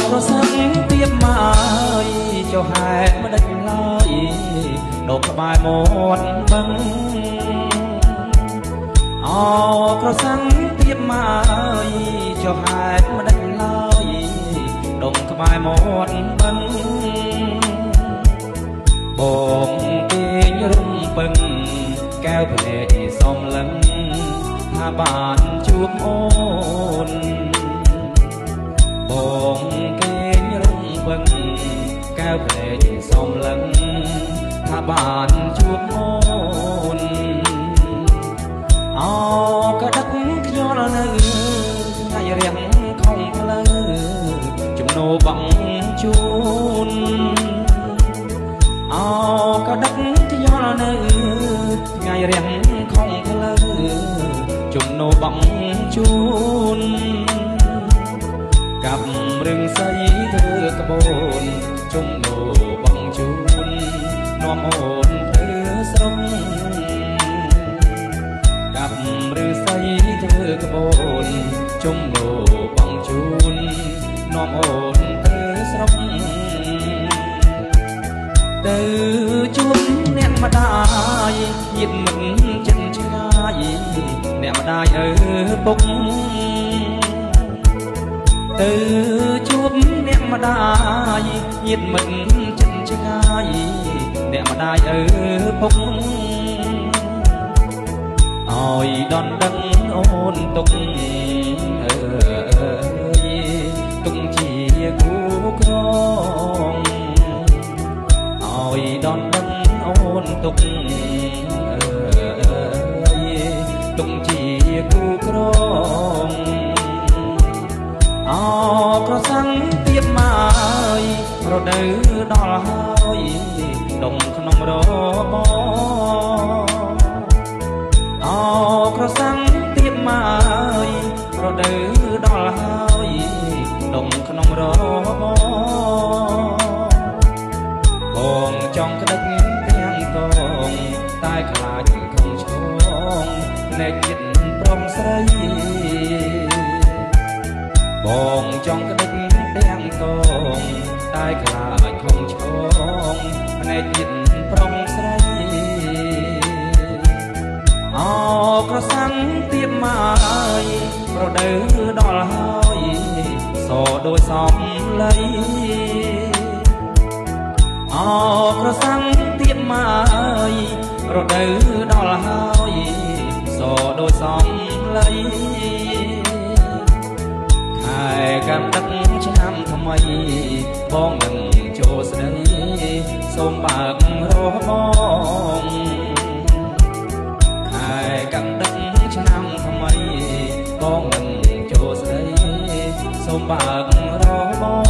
ប្រសិនទៀបមកចុះហេតុមិនដេចឡើយដកក្បែរមាត់បឹងប្រសិនទៀបមកចុះហេតុមិនដេចឡើយដកក្បែរមាត់បឹងបងគេញរំពឹងកែវភ្នែកសំឡឹងថាបានជួបអូនបងគេញរំពឹងកែវភ្នែកសំឡឹងថាបានជួបអូនក៏ដឹកខ្ញុំនៅថ្ងៃរៀងខំផ្លូវចំណូលបងជូនក៏ដឹកខ្ញុំនៅថ្ងៃរៀងខំផ្លូវចំណូលបងជូនกับរឿងស្អីធ្វើក្បូនចំណូលបងជូននាំអូនទៅស្រុកกับរឿងស្អីធ្វើក្បូនចំណូលបងជូននាំអូនទៅស្រុកទៅជួបអ្នកម្ដាយញាតិមិនចិនឆ្ងាយអ្នកម្ដាយឪពុកទៅជួបអ្នកម្ដាយញាតិមិនចិនឆ្ងាយអ្នកម្ដាយឪពុកឲ្យដនដឹងអូនទុកទុកជាគូក្រងឲ្យដនដឹងអូនទុកទុកជាគូក្រងប្រសិនទៀបមករដូវដល់ហើយដុំក្នុងរបប្រសិនទៀបមករដូវដល់ហើយដុំក្នុងរបបងចង់ក្តិចទាំងកងតែខ្លាចខំឆ្លងភ្នែកចិត្តប្រុសស្រីបងចង់ក្តិចទាំងកងតែខ្លាចខំឆ្លងភ្នែកចិត្តប្រុសស្រីប្រសិនទៀបមករដូវដល់ហើយសដូចសំឡីប្រសិនទៀបមករដូវដល់ហើយសដូចសំឡីខែកាន់ទឹកឆ្នាំថ្មីបងនឹងចូលស្ដីសូមបើករបងខែកាន់ទឹកឆ្នាំថ្មីបងនឹងចូលស្ដីសូមបើករបង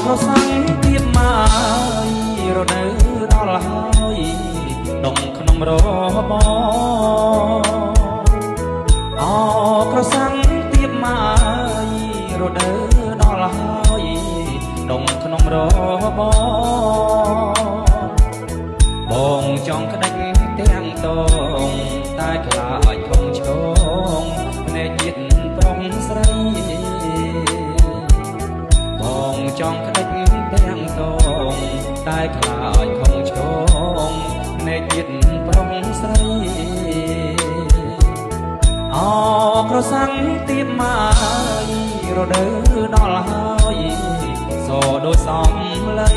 ប្រសិនទៀបមករដូវដល់ហើយដុំក្នុងរបប្រសិនទៀបមករដូវដល់ហើយដុំក្នុងរបបងចង់ក្តិចទាំងតងតែខ្លាចខំឆ្លងភ្នែកចិត្តប្រុសស្រីបងចង់ក្តិចទាំងតងតែខ្លាចខំឆ្លងភ្នែកចិត្តប្រុសស្រីប្រសិនទៀបមករដូវដល់ហើយសដូចសំឡី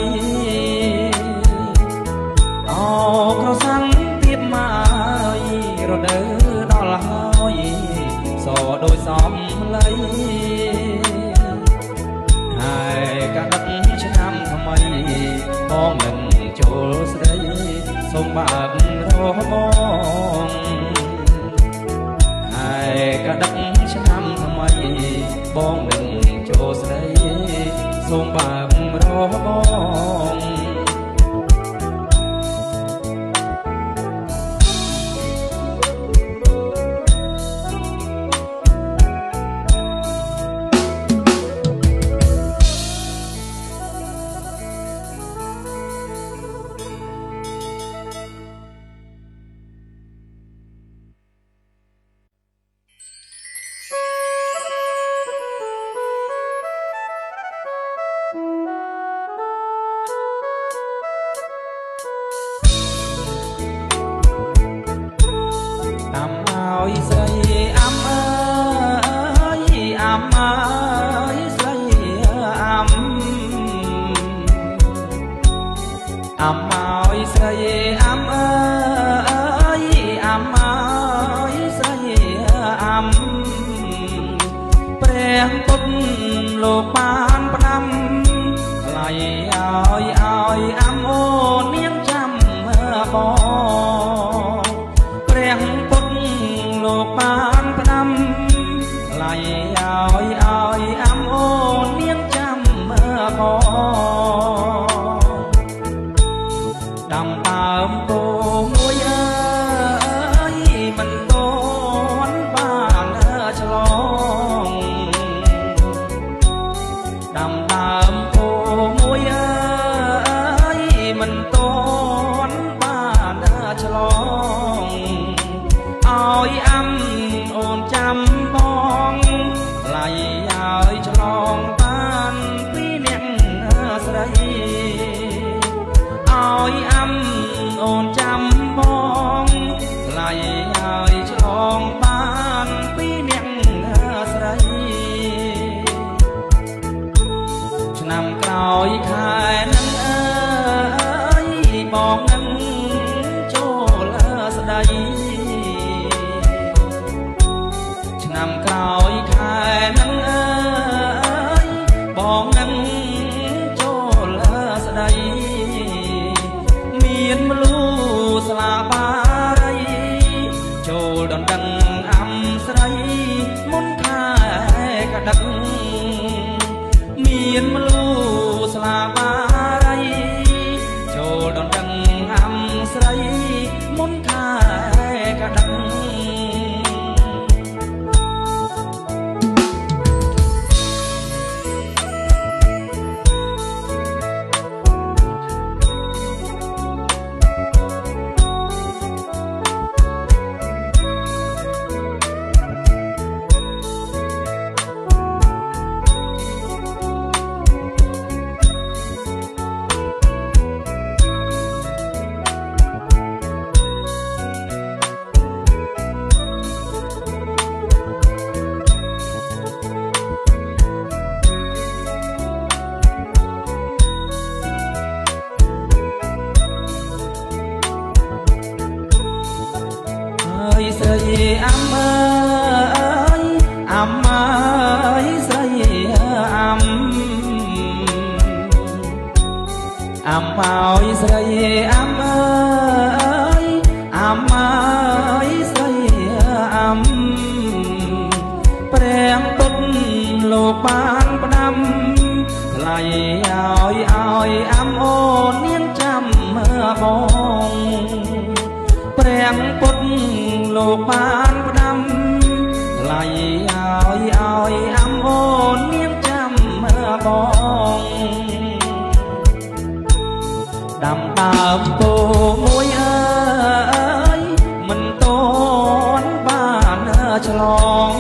ប្រសិនទៀបមករដូវដល់ហើយសដូចសំឡីខែកាន់ទឹកឆ្នាំថ្មី បើករបងហើយកដឹកឆ្នាំថ្មីបងនឹងចូលស្ដីសូមបើករបងស្រីអាំអើយអាំអើយស្រីអាំអាំអើយស្រីអាំអើយអាំអើយស្រីអាំព្រះពុទ្ធលោកបានផ្ដាំថ្លៃឲ្យអាំអូននាងចាំបងព្រះពុទ្ធលោកបានផ្ដាំថ្លៃឲ្យអាំអូននាងចាំបងដាំដើមពោមួយអើយមិនទាន់បានឆ្លងដាំដើមពោមួយអើយមិនទាន់បានឆ្លងឲ្យអាំអូនចាំបងថ្លៃឲ្យឆ្លងបានពីអ្នកស្រីឲ្យអាំអូនចាំបងថ្លៃឲ្យឆ្លងបានពីអ្នកស្រីឆ្នាំក្រោយខែនឹងអើយបងនឹងចូលស្ដីឆ្នាំក្រោយខែនឹងអើយបងនឹងចូលស្ដីមានមលូស្លាបារីចូលដណ្ដឹងអាំស្រីមុនខែកដឹកមានមលូស្លាបារីចូលដណ្ដឹងអាំស្រីមុនខែកដឹកស្រីអាំអើយអាំអើយស្រីអាំអាំអើយស្រីអាំអើយអាំអើយស្រីអាំព្រះពុទ្ធលោកបានផ្ដាំថ្លៃឲ្យអាំអូននាងចាំបងព្រះពុទ្ធលោកបានផ្ដាំថ្លៃឲ្យអាំអូននាងចាំបងដាំដើមពោមួយអើយមិនទាន់បានឆ្លង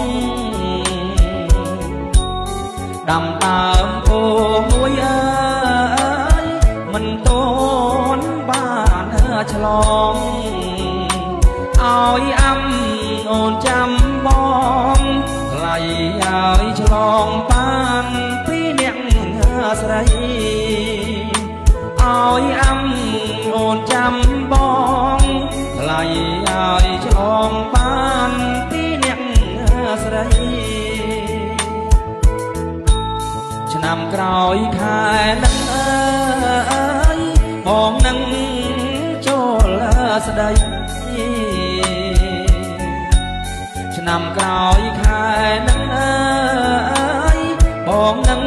ដាំដើមពោមួយអើយមិនទាន់បានឆ្លងឲ្យអាំអូនចាំបងថ្លៃឲ្យឆ្លងបានពីអ្នកស្រីឲ្យអាំអូនចាំបងថ្លៃឲ្យឆ្លងបានពីអ្នកស្រីឆ្នាំក្រោយខែនឹងអើយបងនឹងចូល ស្ដីឆ្នាំក្រោយខែនឹងអើយបងនឹង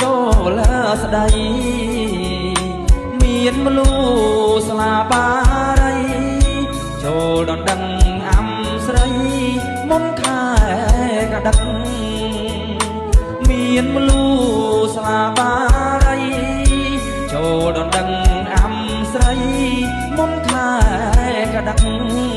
ចូលលើស្ដីមានមលូស្លាបារីចូលដណ្ដឹងអំស្រីមុនខែកដឹកមានមលូស្លាបារីចូលដណ្ដឹងអំស្រីមុនខែកដឹកង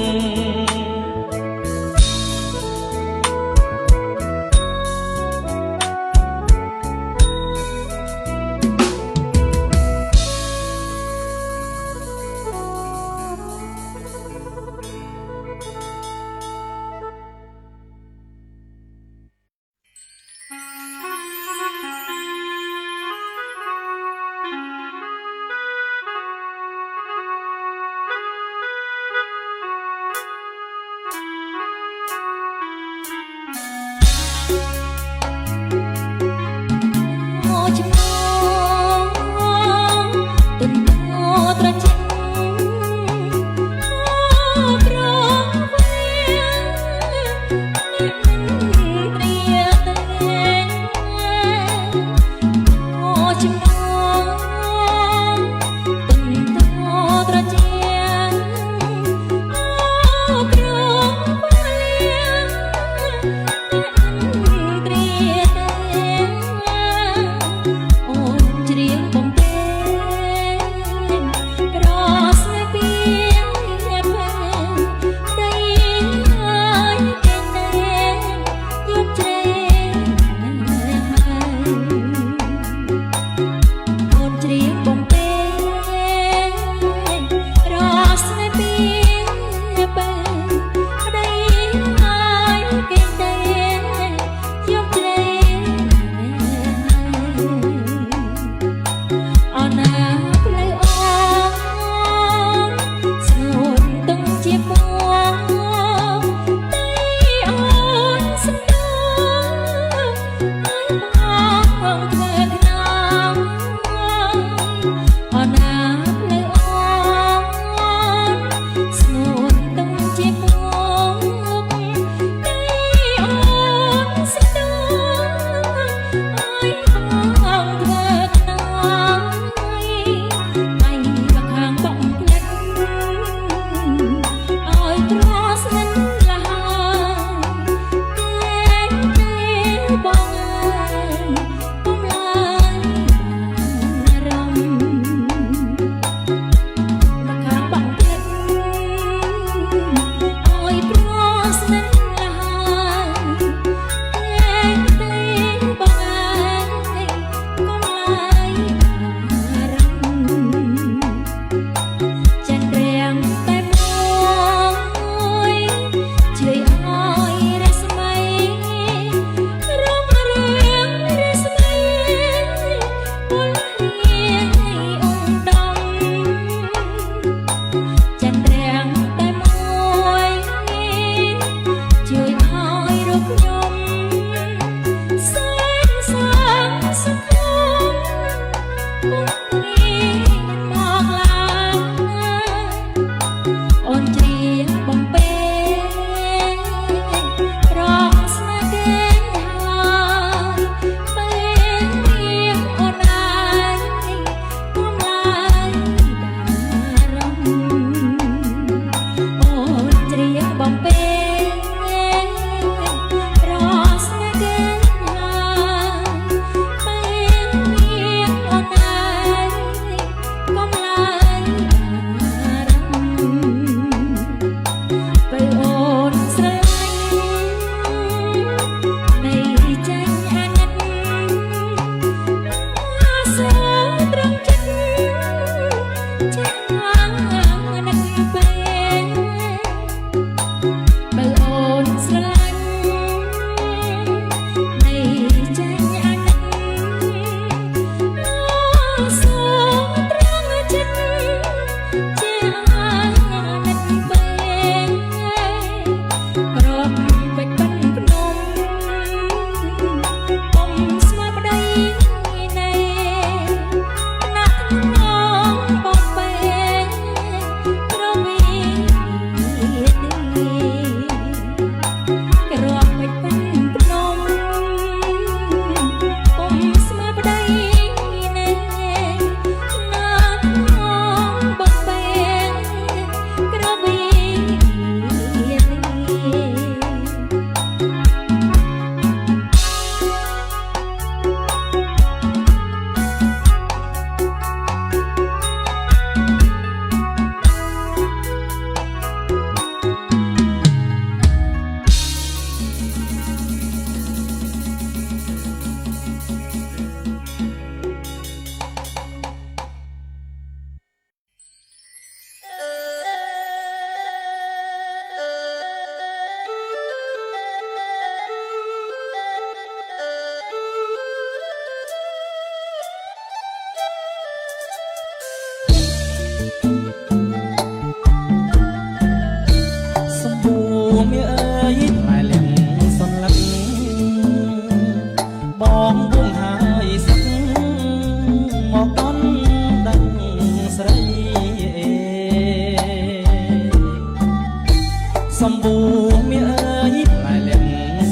សំបួរមាអើយផ្លែលៀង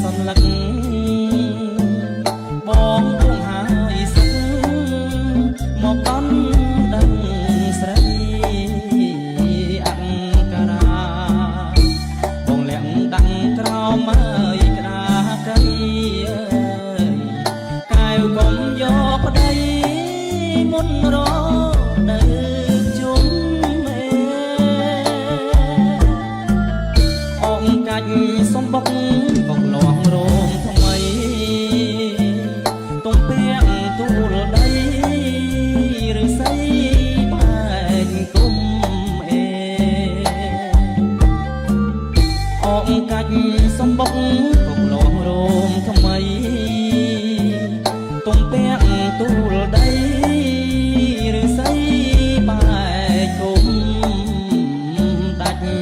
សន្លឹកបងពួងហើយសឹកមកកាន់ដឹងស្រីអង្ការ៉ាបងលៀងដឹងក្រោមអើយក្តាកៃកែវកុំយកប្តីមុនរនៅជុំកាច់សំបុកកំឡងរោមថ្មីទំពាំងទូលដីឬស័យបែកគុំអងកាច់សំបុកកំឡងរោមថ្មីទំពាំងទូលដីឬស័យបែកគុំដាច់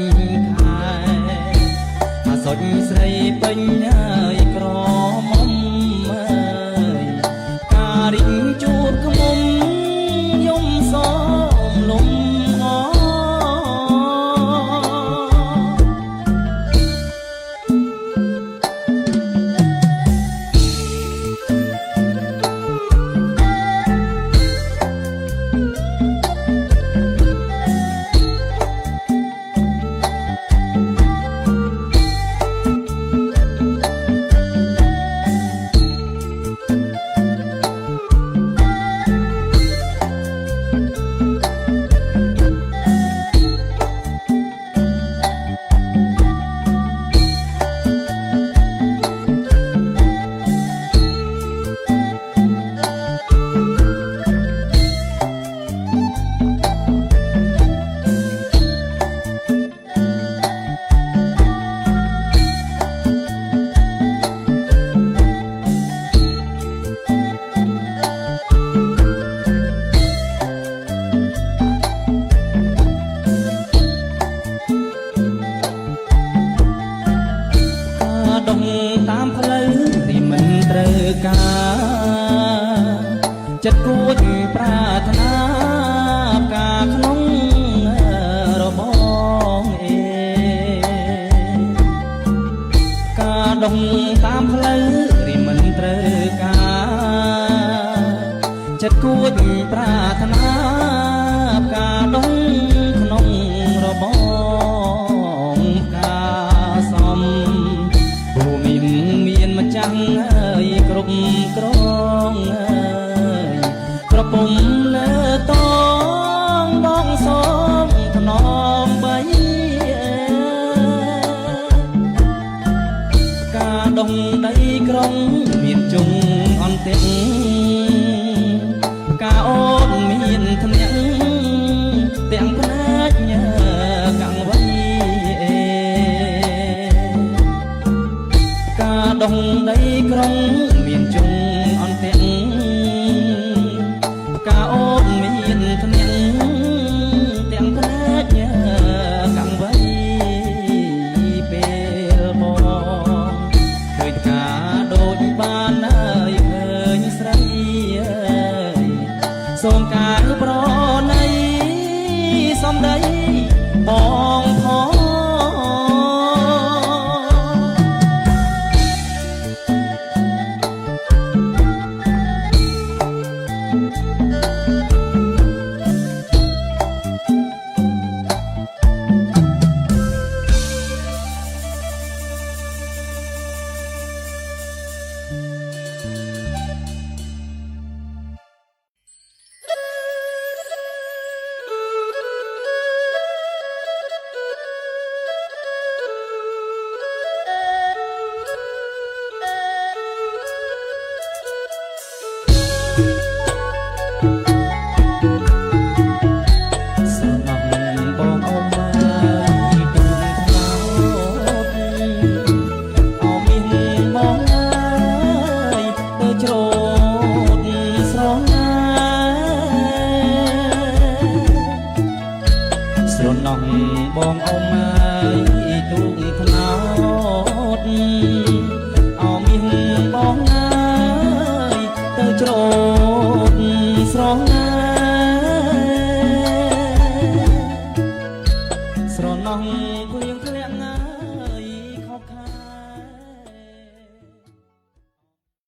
សុញស្រីពេញហើយក្រមុំអើយការរិញជួបខ្មុំយំសមលំងដងតាមផ្លូវទីមិនត្រូវការចិត្តគួចប្រាថ្នាការក្នុងរបងការដងតាមផ្លូវទីមិនត្រូវការចិត្តគួចប្រាថ្នាការដងក្នុងរបងការសំមានម្ចាំងអើយគ្រប់ក្រងអើយក្រពុំលើតងបងសំថ្នមបីការដងដីក្រុងមានជុងអន្ទិកការអូនមានធ្នាក់ទាំងផ្នែកកាំងវៃការដងដីក្រុងមានជុងអន្ទិកការអូនមានធ្នាក់ទាំងផ្នែកកាំងវៃពេលមកឃើញការដូចបានហើយឃើញស្រីអើយសូមការប្រណីសំដីបងផងបងអ៊ំអើយទូកថ្នោតអោមានបងអើយទៅច្រូតស្រងណាស្រណោះ